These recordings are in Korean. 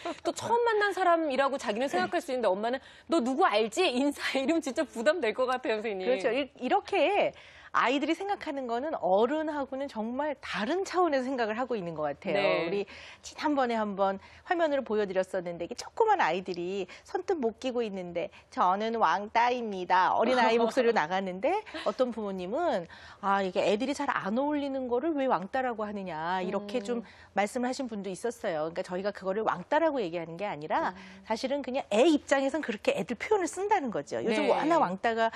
있고 또 처음 만난 사람이라고 자기는 생각할 수 있는데 엄마는 너 누구 알지? 인사 이러면 진짜 부담될 것 같아요, 선생님. 그렇죠. 이렇게 아이들이 생각하는 거는 어른하고는 정말 다른 차원에서 생각을 하고 있는 것 같아요. 네. 우리 지난번에 한번 화면으로 보여드렸었는데 이게 조그만 아이들이 손뜻 못 끼고 있는데 저는 왕따입니다. 어린아이 목소리로 나가는데 어떤 부모님은 이게 애들이 잘 안 어울리는 거를 왜 왕따라고 하느냐 이렇게 좀 말씀을 하신 분도 있었어요. 그러니까 저희가 그거를 왕따라고 얘기하는 게 아니라 사실은 그냥 애 입장에선 그렇게 애들 표현을 쓴다는 거죠. 요즘 네. 워낙 왕따가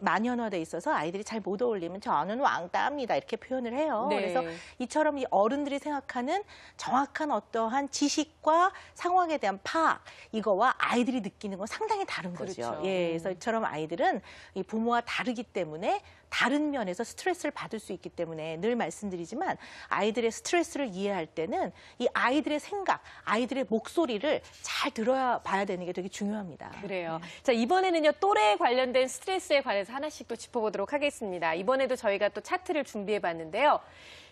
만연화돼 있어서 아이들이 잘 못 어울리면 저는 왕따입니다 이렇게 표현을 해요. 네. 그래서 이처럼 이 어른들이 생각하는 정확한 어떠한 지식과 상황에 대한 파악 이거와 아이들이 느끼는 건 상당히 다른 거죠. 그렇죠. 예, 그래서 이처럼 아이들은 이 부모와 다르기 때문에 다른 면에서 스트레스를 받을 수 있기 때문에 늘 말씀드리지만 아이들의 스트레스를 이해할 때는 이 아이들의 생각, 아이들의 목소리를 잘 들어야 봐야 되는 게 되게 중요합니다. 그래요. 자, 이번에는요, 또래에 관련된 스트레스에 관해서 하나씩 또 짚어보도록 하겠습니다. 이번에도 저희가 또 차트를 준비해봤는데요.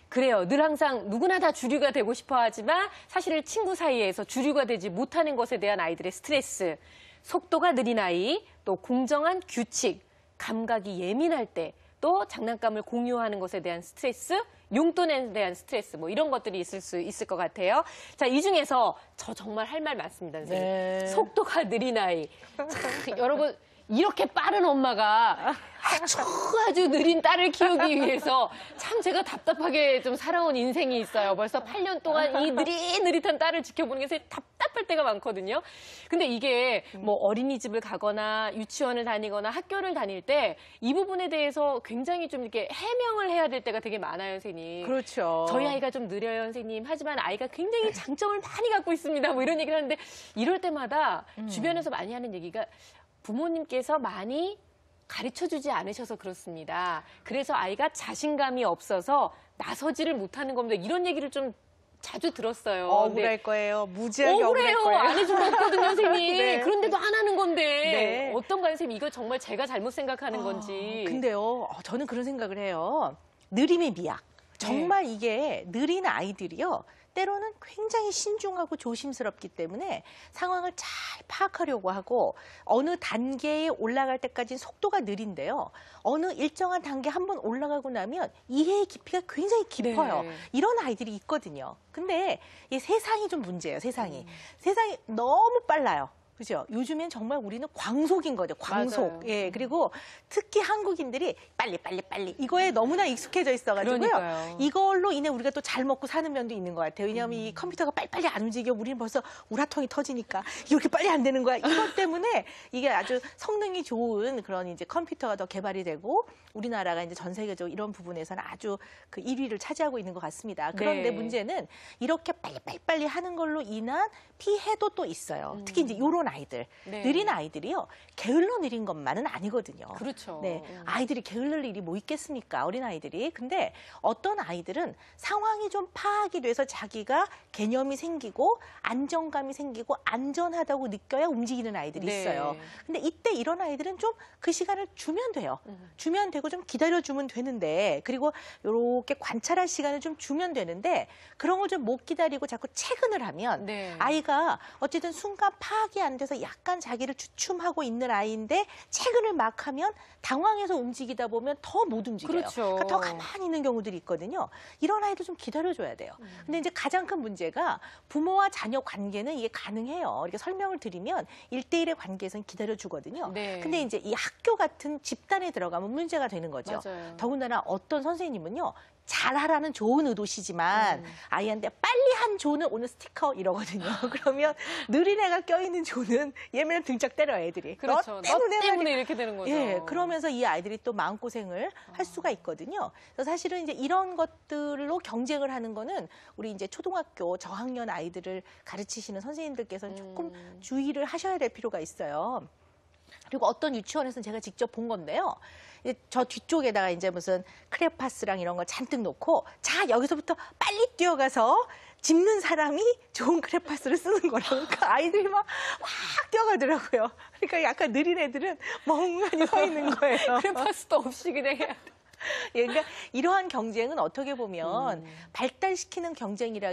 그래요. 늘 항상 누구나 다 주류가 되고 싶어 하지만 사실 친구 사이에서 주류가 되지 못하는 것에 대한 아이들의 스트레스, 속도가 느린 아이, 또 공정한 규칙, 감각이 예민할 때, 또 장난감을 공유하는 것에 대한 스트레스, 용돈에 대한 스트레스 뭐 이런 것들이 있을 수 있을 것 같아요. 자, 이 중에서 저 정말 할 말 많습니다, 선생님. 네. 속도가 느린 아이. 참, 여러분 이렇게 빠른 엄마가 아주 느린 딸을 키우기 위해서 참 제가 답답하게 좀 살아온 인생이 있어요. 벌써 8년 동안 이 느릿느릿한 딸을 지켜보는 게 답답할 때가 많거든요. 근데 이게 뭐 어린이집을 가거나 유치원을 다니거나 학교를 다닐 때 이 부분에 대해서 굉장히 좀 이렇게 해명을 해야 될 때가 되게 많아요, 선생님. 그렇죠. 저희 아이가 좀 느려요, 선생님. 하지만 아이가 굉장히 장점을 많이 갖고 있습니다. 뭐 이런 얘기를 하는데 이럴 때마다 주변에서 많이 하는 얘기가 부모님께서 많이 가르쳐주지 않으셔서 그렇습니다. 그래서 아이가 자신감이 없어서 나서지를 못하는 겁니다. 이런 얘기를 좀 자주 들었어요. 억울할 거예요. 무지하게 억울할 억울해요. 거예요. 안 해준 거거든요, 선생님. 네. 그런데도 안 하는 건데. 네. 어떤가요, 선생님? 이거 정말 제가 잘못 생각하는 건지. 근데요, 저는 그런 생각을 해요. 느림의 미학. 정말 이게 느린 아이들이요. 때로는 굉장히 신중하고 조심스럽기 때문에 상황을 잘 파악하려고 하고 어느 단계에 올라갈 때까지는 속도가 느린데요. 어느 일정한 단계 한번 올라가고 나면 이해의 깊이가 굉장히 깊어요. 네. 이런 아이들이 있거든요. 근데 이 세상이 좀 문제예요, 세상이. 세상이 너무 빨라요. 그죠? 요즘엔 정말 우리는 광속인 거죠. 광속. 맞아요. 예. 그리고 특히 한국인들이 빨리 이거에 너무나 익숙해져 있어가지고요. 그러니까요. 이걸로 인해 우리가 또 잘 먹고 사는 면도 있는 것 같아요. 왜냐하면 이 컴퓨터가 빨리빨리 안 움직여. 우리는 벌써 우라통이 터지니까 이렇게 빨리 안 되는 거야. 이것 때문에 이게 아주 성능이 좋은 그런 이제 컴퓨터가 더 개발이 되고 우리나라가 이제 전 세계적으로 이런 부분에서는 아주 그 1위를 차지하고 있는 것 같습니다. 그런데 네. 문제는 이렇게 빨리 하는 걸로 인한 피해도 또 있어요. 특히 이제 이런 아이들, 네. 느린 아이들이요. 게을러 느린 것만은 아니거든요. 그렇죠. 네, 아이들이 게을릴 일이 뭐 있겠습니까? 어린 아이들이. 근데 어떤 아이들은 상황이 좀 파악이 돼서 자기가 개념이 생기고 안정감이 생기고 안전하다고 느껴야 움직이는 아이들이 네. 있어요. 근데 이때 이런 아이들은 좀 그 시간을 주면 돼요. 주면 되고 좀 기다려주면 되는데 그리고 이렇게 관찰할 시간을 좀 주면 되는데 그런 걸 좀 못 기다리고 자꾸 채근을 하면 네. 아이가 어쨌든 순간 파악이 안 돼서 약간 자기를 주춤하고 있는 아이인데 채근을 막 하면 당황해서 움직이다 보면 더 못 움직여요. 그렇죠. 그러니까 더 가만히 있는 경우들이 있거든요. 이런 아이도 좀 기다려줘야 돼요. 근데 이제 가장 큰 문제가 부모와 자녀 관계는 이게 가능해요. 이렇게 설명을 드리면 1대1의 관계에서는 기다려주거든요. 네. 근데 이제 이 학교 같은 집단에 들어가면 문제가 되는 거죠. 맞아요. 더군다나 어떤 선생님은요. 잘하라는 좋은 의도시지만 아이한테 빨리 한 조는 오늘 스티커 이러거든요. 그러면 느린 애가 껴있는 조는 얘면 등짝 때려요, 애들이. 그렇죠. 너 때문에 이렇게 되는 거죠. 예, 그러면서 이 아이들이 또 마음고생을 할 수가 있거든요. 그래서 사실은 이제 이런 것들로 경쟁을 하는 거는 우리 이제 초등학교 저학년 아이들을 가르치시는 선생님들께서는 조금 주의를 하셔야 될 필요가 있어요. 그리고 어떤 유치원에서는 제가 직접 본 건데요. 저 뒤쪽에다가 이제 무슨 크레파스랑 이런 거 잔뜩 놓고 자 여기서부터 빨리 뛰어가서 짚는 사람이 좋은 크레파스를 쓰는 거라고. 그러니까 아이들이 막 뛰어가더라고요. 그러니까 약간 느린 애들은 멍하니 서 있는 거예요. 크레파스도 없이 그냥 해야 돼. 예, 그러니까 이러한 경쟁은 어떻게 보면 음. 발달시키는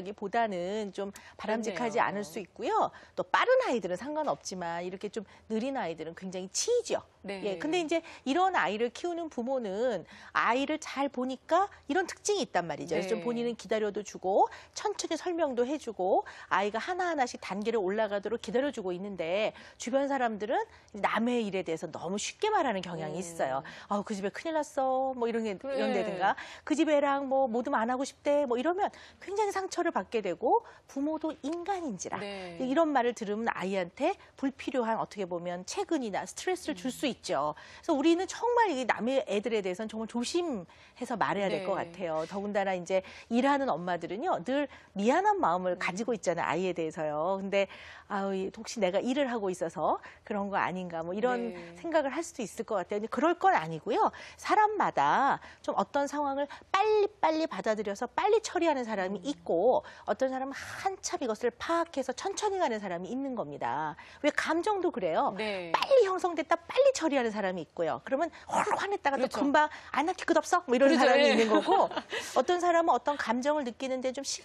경쟁이라기보다는 좀 바람직하지 그렇네요. 않을 수 있고요. 또 빠른 아이들은 상관없지만 이렇게 좀 느린 아이들은 굉장히 치이죠. 네. 예, 근데 이제 이런 아이를 키우는 부모는 아이를 잘 보니까 이런 특징이 있단 말이죠. 그래서 좀 네. 본인은 기다려도 주고 천천히 설명도 해주고 아이가 하나하나씩 단계를 올라가도록 기다려주고 있는데 주변 사람들은 남의 일에 대해서 너무 쉽게 말하는 경향이 있어요. 그 집에 큰일 났어. 뭐 그래. 이런 데든가 그 집 애랑 뭐 모두 안 하고 싶대. 뭐 이러면 굉장히 상처를 받게 되고 부모도 인간인지라 네. 이런 말을 들으면 아이한테 불필요한 어떻게 보면 체근이나 스트레스를 줄 수 있죠. 그래서 우리는 정말 이 남의 애들에 대해서는 정말 조심해서 말해야 될 것 네. 같아요. 더군다나 이제 일하는 엄마들은요 늘 미안한 마음을 가지고 있잖아요. 아이에 대해서요. 근데 혹시 내가 일을 하고 있어서 그런 거 아닌가 뭐 이런 네. 생각을 할 수도 있을 것 같아요. 근데 그럴 건 아니고요. 사람마다 좀 어떤 상황을 빨리빨리 받아들여서 빨리 처리하는 사람이 있고 어떤 사람은 한참 이것을 파악해서 천천히 가는 사람이 있는 겁니다. 왜 감정도 그래요. 네. 빨리 형성됐다 빨리 처리하는 사람이 있고요. 그러면 헐 화냈다가 그렇죠. 또 금방 안 할 게 끝없어? 뭐 이런 그렇죠. 사람이 예. 있는 거고 어떤 사람은 어떤 감정을 느끼는데 좀 시간